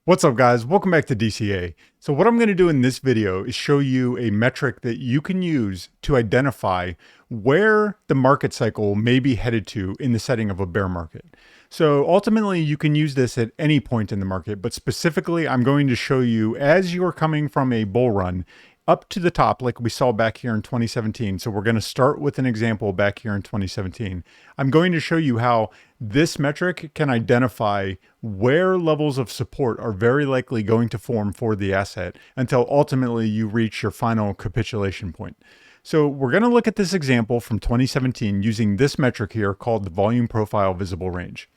What's up, guys? Welcome back to DCA. So what I'm going to do in this video is show you a metric that you can use to identify where the market cycle may be headed to in the setting of a bear market. So ultimately, you can use this at any point in the market, but specifically, I'm going to show you as you're coming from a bull run up to the top like we saw back here in 2017. So we're going to start with an example back here in 2017. I'm going to show you how this metric can identify where levels of support are very likely going to form for the asset until ultimately you reach your final capitulation point. So we're going to look at this example from 2017 using this metric here called the volume profile visible range.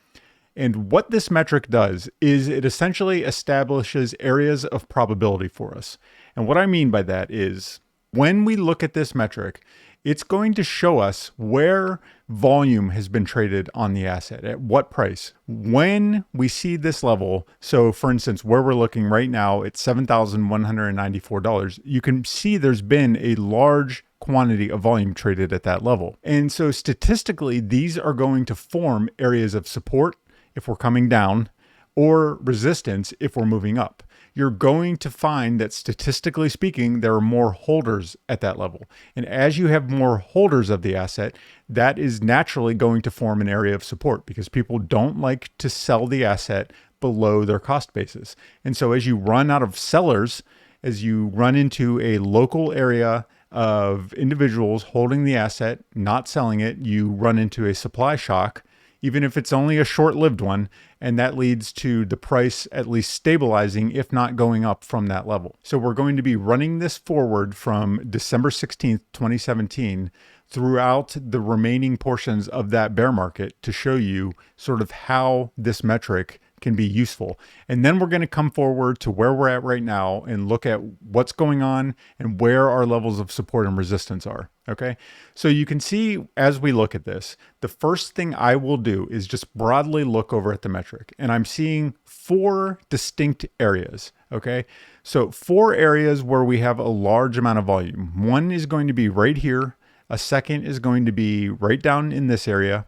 And what this metric does is it essentially establishes areas of probability for us. And what I mean by that is when we look at this metric, it's going to show us where volume has been traded on the asset, at what price. When we see this level, so for instance, where we're looking right now at $7,194, you can see there's been a large quantity of volume traded at that level. And so statistically, these are going to form areas of support if we're coming down, or resistance if we're moving up. You're going to find that statistically speaking, there are more holders at that level. And as you have more holders of the asset, that is naturally going to form an area of support because people don't like to sell the asset below their cost basis. And so as you run out of sellers, as you run into a local area of individuals holding the asset, not selling it, you run into a supply shock, even if it's only a short-lived one, and that leads to the price at least stabilizing, if not going up from that level. So we're going to be running this forward from December 16th, 2017 throughout the remaining portions of that bear market to show you sort of how this metric can be useful. And then we're going to come forward to where we're at right now and look at what's going on and where our levels of support and resistance are. Okay. So you can see as we look at this, the first thing I will do is just broadly look over at the metric, and I'm seeing four distinct areas. Okay. So four areas where we have a large amount of volume. One is going to be right here. A second is going to be right down in this area.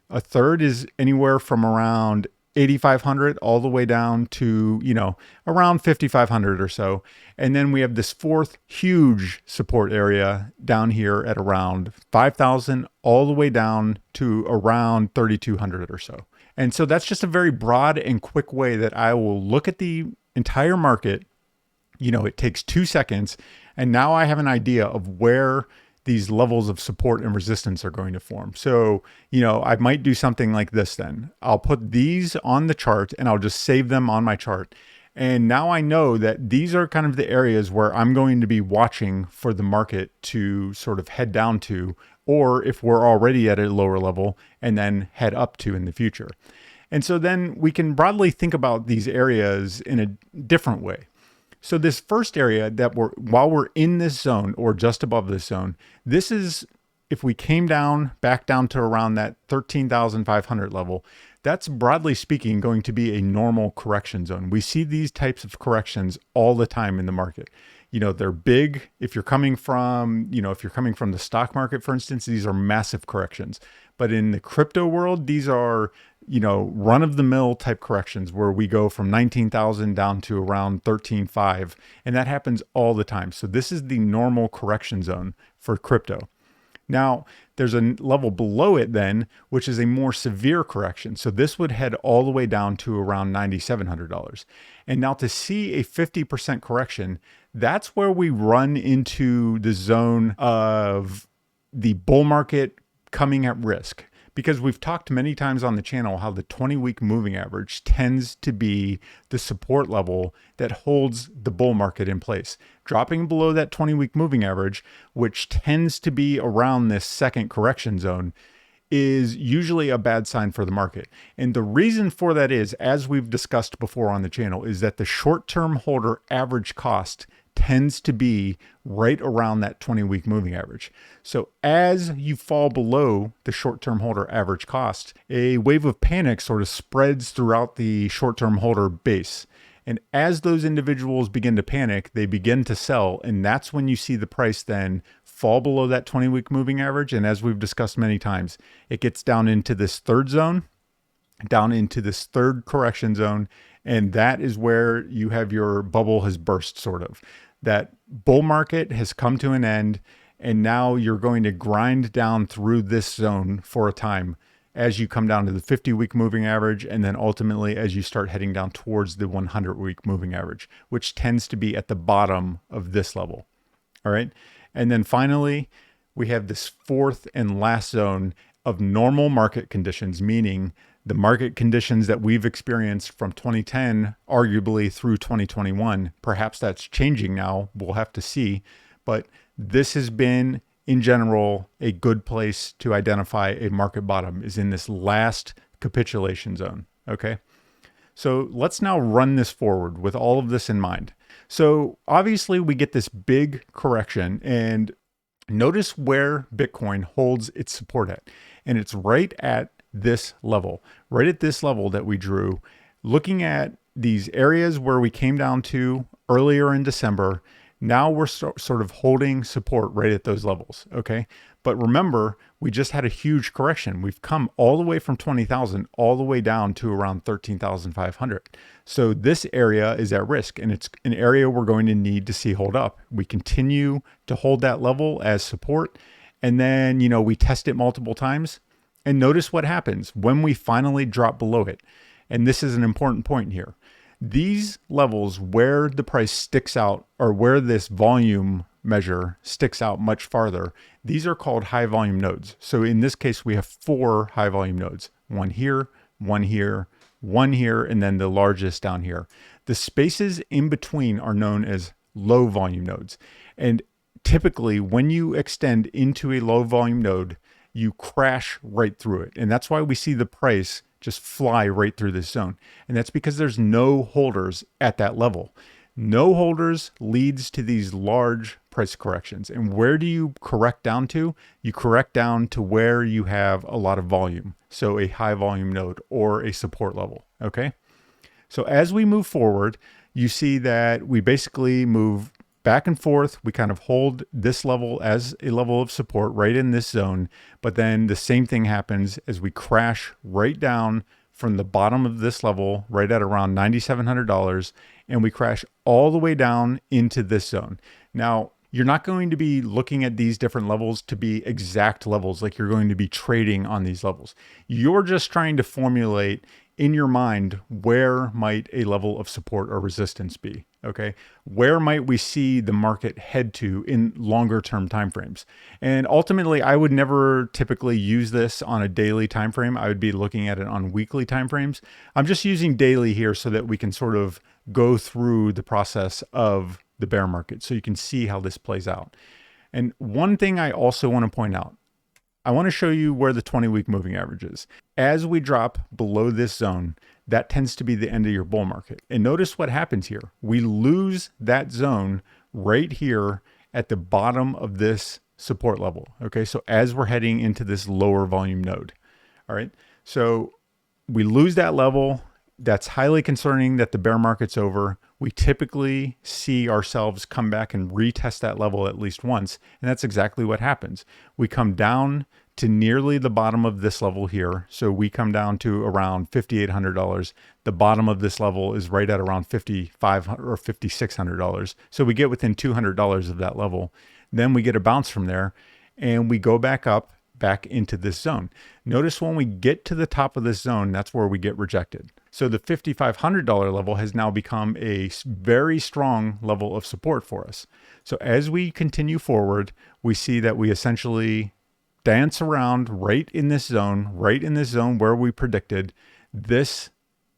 A third is anywhere from around 8,500 all the way down to, around 5,500 or so. And then we have this fourth huge support area down here at around 5,000 all the way down to around 3,200 or so. And so that's just a very broad and quick way that I will look at the entire market. It takes 2 seconds. And now I have an idea of where these levels of support and resistance are going to form. So, I might do something like this then. I'll put these on the chart and I'll just save them on my chart. And now I know that these are kind of the areas where I'm going to be watching for the market to sort of head down to, or if we're already at a lower level and then head up to in the future. And so then we can broadly think about these areas in a different way. So this first area that while we're in this zone or just above this zone, this is, if we came back down to around that 13,500 level, that's broadly speaking going to be a normal correction zone. We see these types of corrections all the time in the market. They're big. If you're coming from the stock market, for instance, these are massive corrections. But in the crypto world, these are, run-of-the-mill type corrections where we go from 19,000 down to around 13.5, and that happens all the time. So this is the normal correction zone for crypto. Now, there's a level below it then, which is a more severe correction. So this would head all the way down to around $9,700. And now to see a 50% correction, that's where we run into the zone of the bull market coming at risk. Because we've talked many times on the channel how the 20-week moving average tends to be the support level that holds the bull market in place. Dropping below that 20-week moving average, which tends to be around this second correction zone, is usually a bad sign for the market. And the reason for that is, as we've discussed before on the channel, is that the short-term holder average cost tends to be right around that 20-week moving average. So as you fall below the short-term holder average cost, a wave of panic sort of spreads throughout the short-term holder base. And as those individuals begin to panic, they begin to sell. And that's when you see the price then fall below that 20-week moving average. And as we've discussed many times, it gets down into this third zone, down into this third correction zone. And that is where you have your bubble has burst, sort of. That bull market has come to an end, and now you're going to grind down through this zone for a time as you come down to the 50-week moving average, and then ultimately as you start heading down towards the 100-week moving average, which tends to be at the bottom of this level. All right. And then finally, we have this fourth and last zone of normal market conditions, meaning the market conditions that we've experienced from 2010, arguably through 2021. Perhaps that's changing now. We'll have to see. But this has been, in general, a good place to identify a market bottom, is in this last capitulation zone. Okay. So let's now run this forward with all of this in mind. So obviously we get this big correction, and notice where Bitcoin holds its support at. And it's right at this level, that we drew, looking at these areas where we came down to earlier in December. Now we're sort of holding support right at those levels. Okay. But remember, we just had a huge correction. We've come all the way from 20,000 all the way down to around 13,500. So this area is at risk, and it's an area we're going to need to see hold up. We continue to hold that level as support, and then, we test it multiple times, and notice what happens when we finally drop below it. And this is an important point here. These levels where the price sticks out, or where this volume measure sticks out much farther, these are called high volume nodes. So in this case, we have 4 high volume nodes, one here, one here, one here, and then the largest down here. The spaces in between are known as low volume nodes. And typically when you extend into a low volume node, you crash right through it. And that's why we see the price just fly right through this zone. And that's because there's no holders at that level. No holders leads to these large price corrections. And where do you correct down to? You correct down to where you have a lot of volume. So a high volume node or a support level. Okay. So as we move forward, you see that we basically move back and forth. We kind of hold this level as a level of support right in this zone. But then the same thing happens as we crash right down from the bottom of this level, right at around $9,700. And we crash all the way down into this zone. Now, you're not going to be looking at these different levels to be exact levels, like you're going to be trading on these levels. You're just trying to formulate in your mind, where might a level of support or resistance be? Okay. Where might we see the market head to in longer term timeframes? And ultimately, I would never typically use this on a daily time frame. I would be looking at it on weekly timeframes. I'm just using daily here so that we can sort of go through the process of the bear market so you can see how this plays out. And one thing I also want to point out, I want to show you where the 20-week moving average is. As we drop below this zone, that tends to be the end of your bull market. And notice what happens here. We lose that zone right here at the bottom of this support level. Okay, so as we're heading into this lower volume node. All right, so we lose that level. That's highly concerning that the bear market's over. We typically see ourselves come back and retest that level at least once. And that's exactly what happens. We come down to nearly the bottom of this level here. So we come down to around $5,800. The bottom of this level is right at around $5,500 or $5,600. So we get within $200 of that level. Then we get a bounce from there and we go back up, back into this zone. Notice when we get to the top of this zone, that's where we get rejected. So the $5,500 level has now become a very strong level of support for us. So as we continue forward, we see that we essentially dance around right in this zone where we predicted. This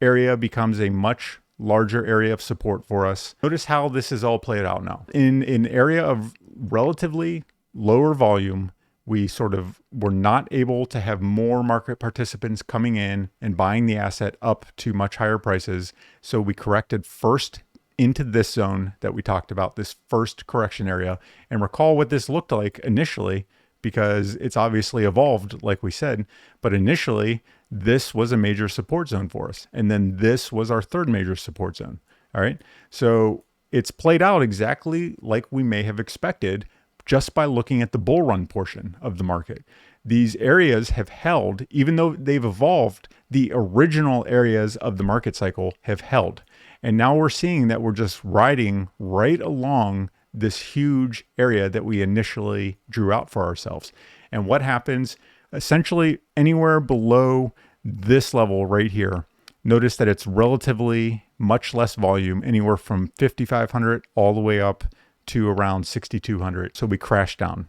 area becomes a much larger area of support for us. Notice how this is all played out now. In an area of relatively lower volume, we sort of were not able to have more market participants coming in and buying the asset up to much higher prices. So we corrected first into this zone that we talked about, this first correction area. And recall what this looked like initially, because it's obviously evolved, like we said. But initially, this was a major support zone for us. And then this was our third major support zone. All right. So it's played out exactly like we may have expected, just by looking at the bull run portion of the market. these areas have held, even though they've evolved, the original areas of the market cycle have held. And now we're seeing that we're just riding right along this huge area that we initially drew out for ourselves. And what happens essentially anywhere below this level right here, notice that it's relatively much less volume, anywhere from 5,500 all the way up to around 6,200. So we crash down.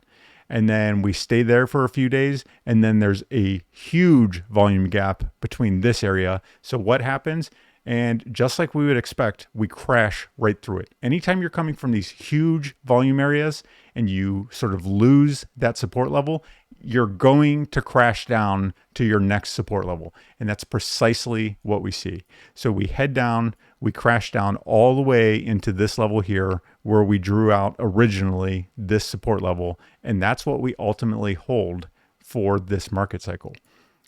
And then we stay there for a few days, and then there's a huge volume gap between this area. So what happens? And just like we would expect, we crash right through it. Anytime you're coming from these huge volume areas and you sort of lose that support level, you're going to crash down to your next support level. And that's precisely what we see. So we head down, we crash down all the way into this level here where we drew out originally this support level. And that's what we ultimately hold for this market cycle.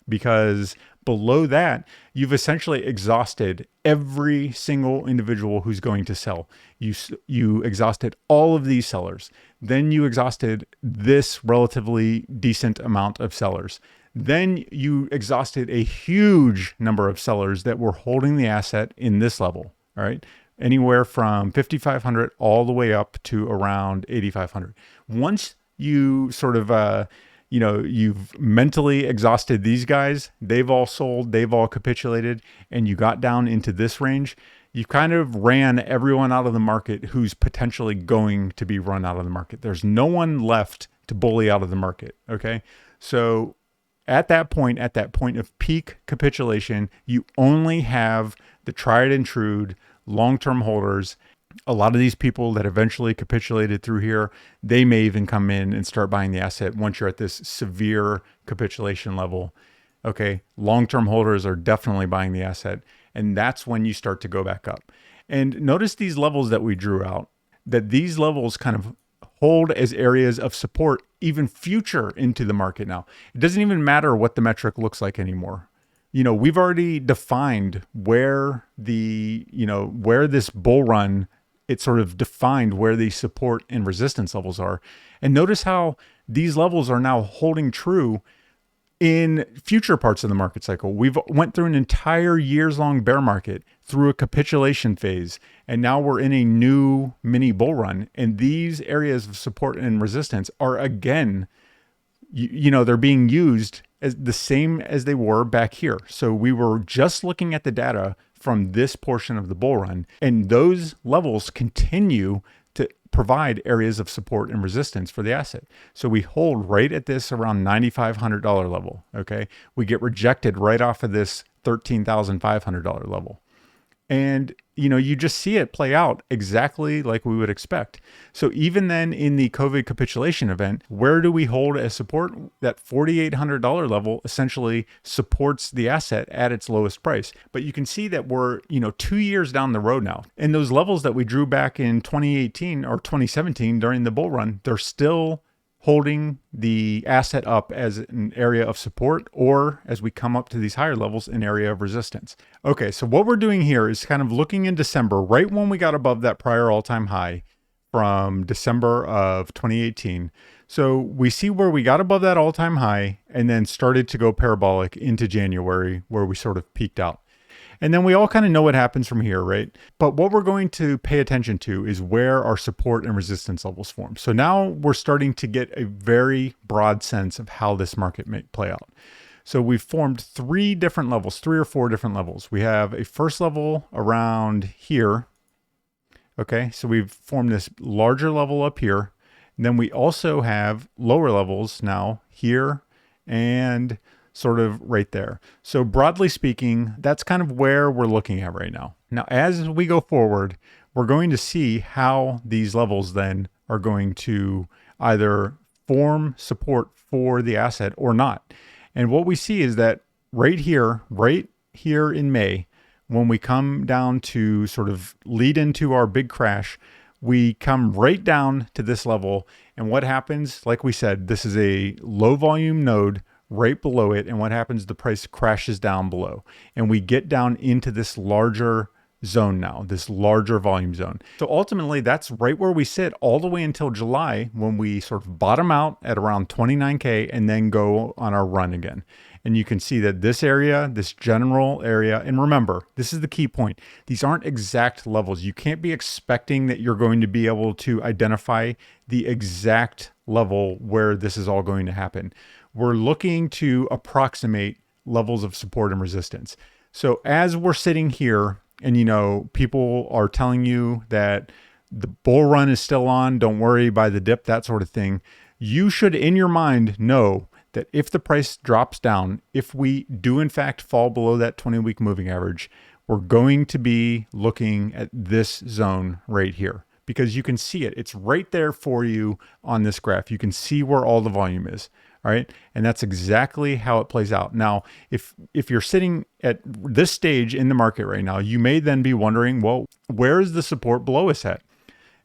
Because below that, you've essentially exhausted every single individual who's going to sell. You exhausted all of these sellers. Then you exhausted this relatively decent amount of sellers. Then you exhausted a huge number of sellers that were holding the asset in this level, all right? Anywhere from 5,500 all the way up to around 8,500. Once you sort of you've mentally exhausted these guys, they've all sold, they've all capitulated, and you got down into this range, you kind of ran everyone out of the market who's potentially going to be run out of the market. There's no one left to bully out of the market, okay? So at that point of peak capitulation, you only have the tried and true long-term holders. A lot of these people that eventually capitulated through here, they may even come in and start buying the asset once you're at this severe capitulation level. Okay, long-term holders are definitely buying the asset, and that's when you start to go back up. And notice these levels that we drew out, that these levels kind of hold as areas of support even future into the market now. It doesn't even matter what the metric looks like anymore. We've already defined where where this bull run, it sort of defined where the support and resistance levels are. And notice how these levels are now holding true in future parts of the market cycle. We've went through an entire years-long bear market through a capitulation phase, and now we're in a new mini bull run. And these areas of support and resistance are again, they're being used as the same as they were back here. So we were just looking at the data from this portion of the bull run, and those levels continue to provide areas of support and resistance for the asset. So we hold right at this around $9,500 level, okay? We get rejected right off of this $13,500 level. And, you just see it play out exactly like we would expect. So even then in the COVID capitulation event, where do we hold as support? That $4,800 level essentially supports the asset at its lowest price. But you can see that we're, 2 years down the road now. And those levels that we drew back in 2018 or 2017 during the bull run, they're still holding the asset up as an area of support, or as we come up to these higher levels, an area of resistance. Okay, so what we're doing here is kind of looking in December, right when we got above that prior all-time high from December of 2018. So we see where we got above that all-time high and then started to go parabolic into January, where we sort of peaked out. And then we all kind of know what happens from here, right? But what we're going to pay attention to is where our support and resistance levels form. So now we're starting to get a very broad sense of how this market may play out. So we've formed 3 different levels, 3 or 4 different levels. We have a first level around here. Okay, so we've formed this larger level up here. And then we also have lower levels now here and sort of right there. So broadly speaking, that's kind of where we're looking at right now. Now, as we go forward, we're going to see how these levels then are going to either form support for the asset or not. And what we see is that right here in May, when we come down to sort of lead into our big crash, we come right down to this level. And what happens, like we said, this is a low volume node right below it. And what happens, the price crashes down below. And we get down into this larger zone now, this larger volume zone. So ultimately, that's right where we sit all the way until July, when we sort of bottom out at around 29K and then go on our run again. And you can see that this area, this general area, and remember, this is the key point. These aren't exact levels. You can't be expecting that you're going to be able to identify the exact level where this is all going to happen. We're looking to approximate levels of support and resistance. So as we're sitting here and, people are telling you that the bull run is still on, don't worry, buy the dip, that sort of thing, you should in your mind know that if the price drops down, if we do in fact fall below that 20-week moving average, we're going to be looking at this zone right here, because you can see it. It's right there for you on this graph. You can see where all the volume is. All right. And that's exactly how it plays out. Now, if you're sitting at this stage in the market right now, you may then be wondering, well, where is the support below us at?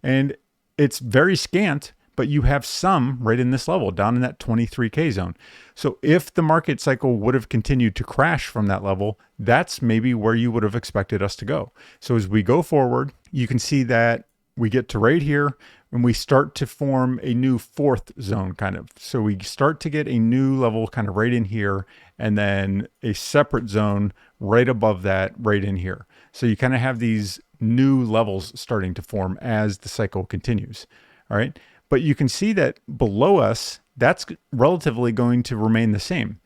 And it's very scant, but you have some right in this level, down in that 23K zone. So if the market cycle would have continued to crash from that level, that's maybe where you would have expected us to go. So as we go forward, you can see that we get to right here and we start to form a new fourth zone kind of. So we start to get a new level kind of right in here, and then a separate zone right above that right in here. So you kind of have these new levels starting to form as the cycle continues. All right. But you can see that below us, that's relatively going to remain the same.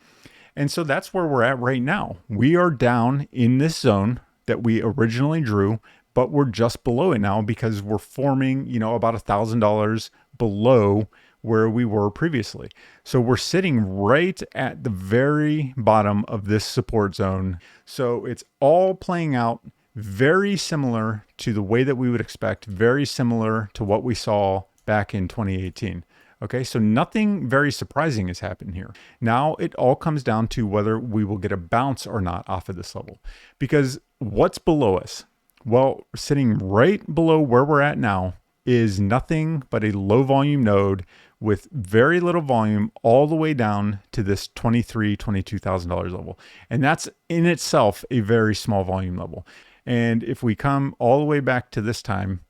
And so that's where we're at right now. We are down in this zone that we originally drew, but we're just below it now because we're forming, about $1,000 below where we were previously. So we're sitting right at the very bottom of this support zone. So it's all playing out very similar to the way that we would expect, very similar to what we saw back in 2018. Okay, so nothing very surprising has happened here. Now it all comes down to whether we will get a bounce or not off of this level. Because what's below us? Well, sitting right below where we're at now is nothing but a low volume node with very little volume all the way down to this $23,000, $22,000 level. And that's in itself a very small volume level. And if we come all the way back to this time,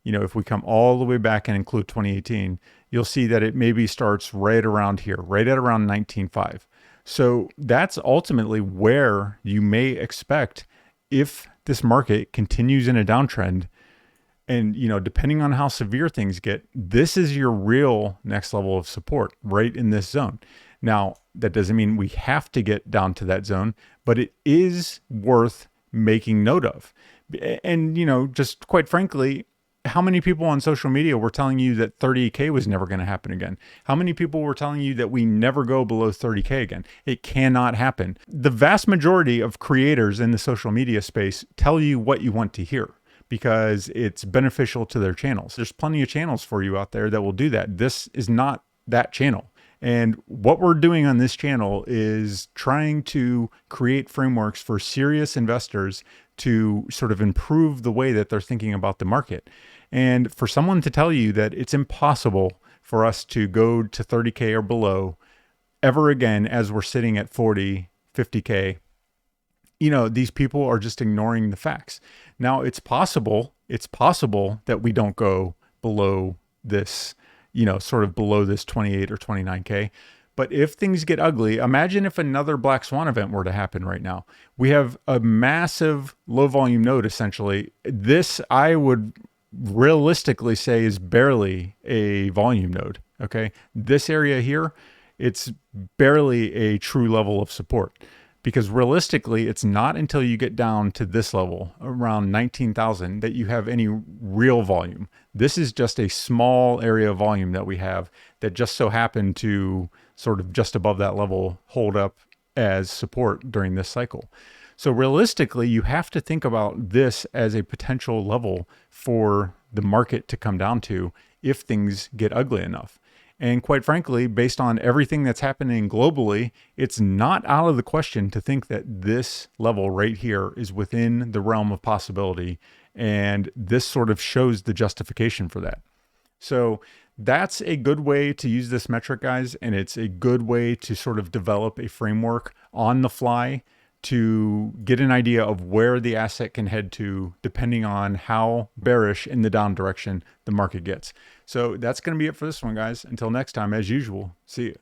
if we come all the way back and include 2018, you'll see that it maybe starts right around here, right at around 19.5. So that's ultimately where you may expect, if this market continues in a downtrend, and depending on how severe things get, this is your real next level of support right in this zone. Now, that doesn't mean we have to get down to that zone, but it is worth making note of. And just quite frankly, how many people on social media were telling you that 30K was never going to happen again? How many people were telling you that we never go below 30K again? It cannot happen. The vast majority of creators in the social media space tell you what you want to hear because it's beneficial to their channels. There's plenty of channels for you out there that will do that. This is not that channel. And what we're doing on this channel is trying to create frameworks for serious investors to sort of improve the way that they're thinking about the market. And for someone to tell you that it's impossible for us to go to 30K or below ever again as we're sitting at 40, 50K, these people are just ignoring the facts. Now, it's possible that we don't go below this, sort of below this 28 or 29K. But if things get ugly, imagine if another black swan event were to happen right now. We have a massive low volume node, essentially. This, I would realistically say, is barely a volume node. Okay. This area here, it's barely a true level of support, because realistically, it's not until you get down to this level around 19,000 that you have any real volume. This is just a small area of volume that we have that just so happened to sort of just above that level hold up as support during this cycle. So realistically, you have to think about this as a potential level for the market to come down to if things get ugly enough. And quite frankly, based on everything that's happening globally, it's not out of the question to think that this level right here is within the realm of possibility. And this sort of shows the justification for that. So that's a good way to use this metric, guys. And it's a good way to sort of develop a framework on the fly to get an idea of where the asset can head to depending on how bearish in the down direction the market gets. So that's going to be it for this one, guys. Until next time, as usual, see you.